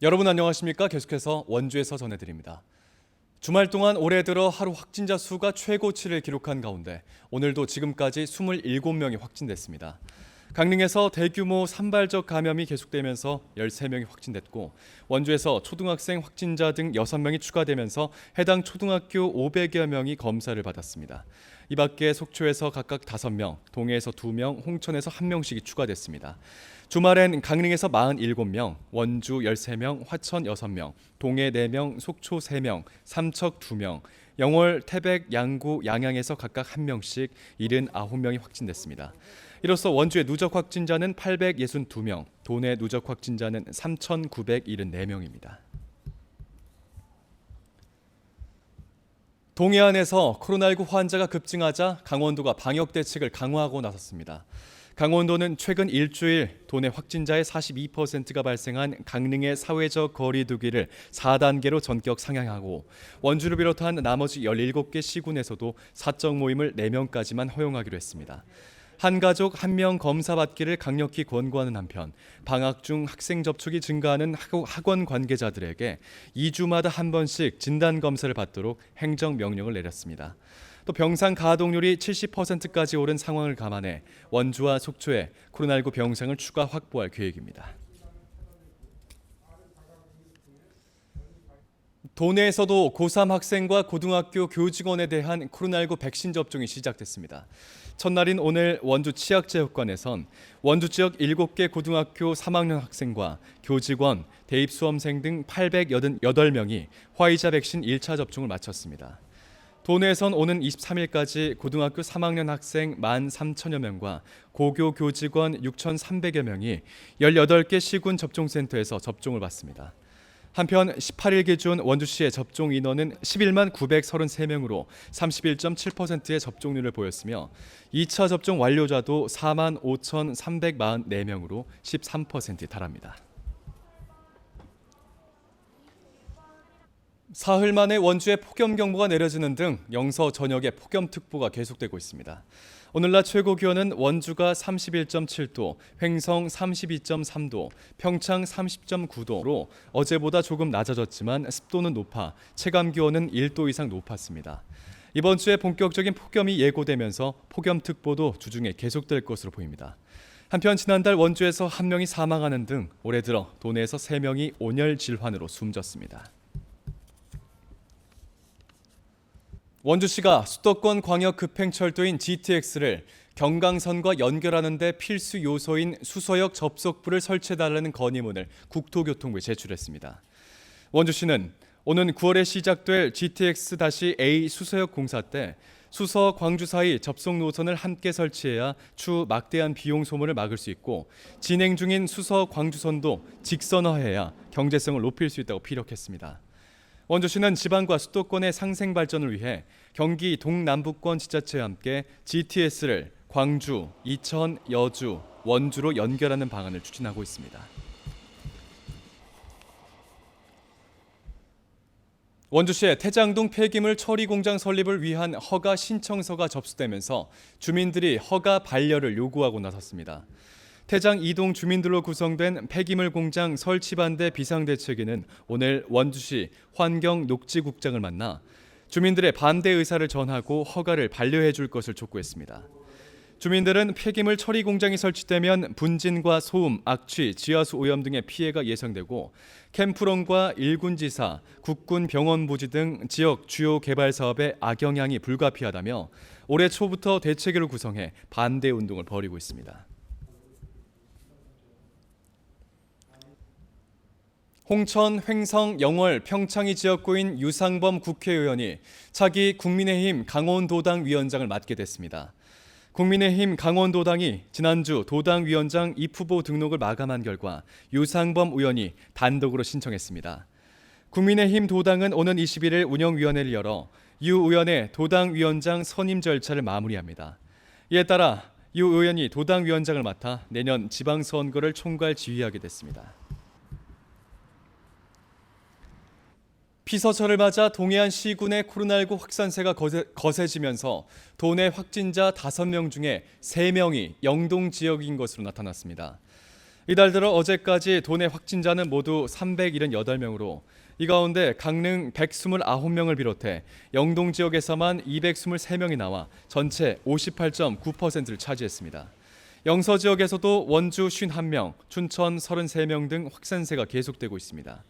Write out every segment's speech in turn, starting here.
여러분 안녕하십니까? 계속해서 원주에서 전해드립니다. 주말 동안 올해 들어 하루 확진자 수가 최고치를 기록한 가운데 오늘도 지금까지 27명이 확진됐습니다. 강릉에서 대규모 산발적 감염이 계속되면서 13명이 확진됐고 원주에서 초등학생 확진자 등 6명이 추가되면서 해당 초등학교 500여 명이 검사를 받았습니다. 이 밖에 속초에서 각각 5명, 동해에서 2명, 홍천에서 1명씩이 추가됐습니다. 주말엔 강릉에서 47명, 원주 13명, 화천 6명, 동해 4명, 속초 3명, 삼척 2명, 영월, 태백, 양구, 양양에서 각각 1명씩 79명이 확진됐습니다. 이로써 원주의 누적 확진자는 862명, 도내 누적 확진자는 3,974명입니다. 동해안에서 코로나19 환자가 급증하자 강원도가 방역 대책을 강화하고 나섰습니다. 강원도는 최근 일주일 도내 확진자의 42%가 발생한 강릉의 사회적 거리 두기를 4단계로 전격 상향하고 원주를 비롯한 나머지 17개 시군에서도 사적 모임을 4명까지만 허용하기로 했습니다. 한 가족 1명 검사 받기를 강력히 권고하는 한편 방학 중 학생 접촉이 증가하는 학원 관계자들에게 2주마다 한 번씩 진단 검사를 받도록 행정 명령을 내렸습니다. 또 병상 가동률이 70%까지 오른 상황을 감안해 원주와 속초에 코로나19 병상을 추가 확보할 계획입니다. 도내에서도 고3 학생과 고등학교 교직원에 대한 코로나19 백신 접종이 시작됐습니다. 첫날인 오늘 원주 치약체육관에선 원주 지역 7개 고등학교 3학년 학생과 교직원, 대입수험생 등 888명이 화이자 백신 1차 접종을 마쳤습니다. 도내에선 오는 23일까지 고등학교 3학년 학생 13,000여 명과 고교 교직원 6,300여 명이 18개 시군 접종센터에서 접종을 받습니다. 한편 18일 기준 원주시의 접종 인원은 11만 933명으로 31.7%의 접종률을 보였으며 2차 접종 완료자도 4만 5,344명으로 13%에 달합니다. 사흘 만에 원주에 폭염경보가 내려지는 등 영서 전역에 폭염특보가 계속되고 있습니다. 오늘 낮 최고 기온은 원주가 31.7도, 횡성 32.3도, 평창 30.9도로 어제보다 조금 낮아졌지만 습도는 높아 체감 기온은 1도 이상 높았습니다. 이번 주에 본격적인 폭염이 예고되면서 폭염특보도 주중에 계속될 것으로 보입니다. 한편 지난달 원주에서 1명이 사망하는 등 올해 들어 도내에서 3명이 온열 질환으로 숨졌습니다. 원주시가 수도권 광역 급행철도인 GTX를 경강선과 연결하는 데 필수 요소인 수서역 접속부를 설치해달라는 건의문을 국토교통부에 제출했습니다. 원주시는 오는 9월에 시작될 GTX-A 수서역 공사 때 수서 광주 사이 접속 노선을 함께 설치해야 추후 막대한 비용 소모를 막을 수 있고 진행 중인 수서 광주선도 직선화해야 경제성을 높일 수 있다고 피력했습니다. 원주시는 지방과 수도권의 상생 발전을 위해 경기 동남부권 지자체와 함께 GTX를 광주, 이천, 여주, 원주로 연결하는 방안을 추진하고 있습니다. 원주시의 태장동 폐기물 처리 공장 설립을 위한 허가 신청서가 접수되면서 주민들이 허가 반려를 요구하고 나섰습니다. 태장 2동 주민들로 구성된 폐기물 공장 설치 반대 비상대책위는 오늘 원주시 환경녹지국장을 만나 주민들의 반대 의사를 전하고 허가를 반려해 줄 것을 촉구했습니다. 주민들은 폐기물 처리 공장이 설치되면 분진과 소음, 악취, 지하수 오염 등의 피해가 예상되고 캠프론과 일군지사, 국군 병원 부지 등 지역 주요 개발 사업에 악영향이 불가피하다며 올해 초부터 대책위를 구성해 반대 운동을 벌이고 있습니다. 홍천, 횡성, 영월, 평창이 지역구인 유상범 국회의원이 차기 국민의힘 강원도당 위원장을 맡게 됐습니다. 국민의힘 강원도당이 지난주 도당 위원장 입후보 등록을 마감한 결과 유상범 의원이 단독으로 신청했습니다. 국민의힘 도당은 오는 21일 운영위원회를 열어 유 의원의 도당 위원장 선임 절차를 마무리합니다. 이에 따라 유 의원이 도당 위원장을 맡아 내년 지방선거를 총괄 지휘하게 됐습니다. 피서철을 맞아 동해안 시군의 코로나19 확산세가 거세지면서 도내 확진자 5명 중에 3명이 영동 지역인 것으로 나타났습니다. 이달 들어 어제까지 도내 확진자는 모두 378명으로 이 가운데 강릉 129명을 비롯해 영동 지역에서만 223명이 나와 전체 58.9%를 차지했습니다. 영서 지역에서도 원주 51명, 춘천 33명 등 확산세가 계속되고 있습니다.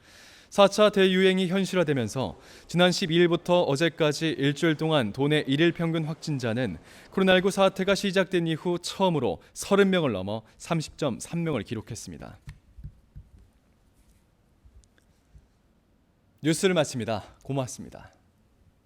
4차 대유행이 현실화되면서 지난 12일부터 어제까지 일주일 동안 도내 일일 평균 확진자는 코로나19 사태가 시작된 이후 처음으로 30명을 넘어 30.3명을 기록했습니다. 뉴스를 마칩니다. 고맙습니다.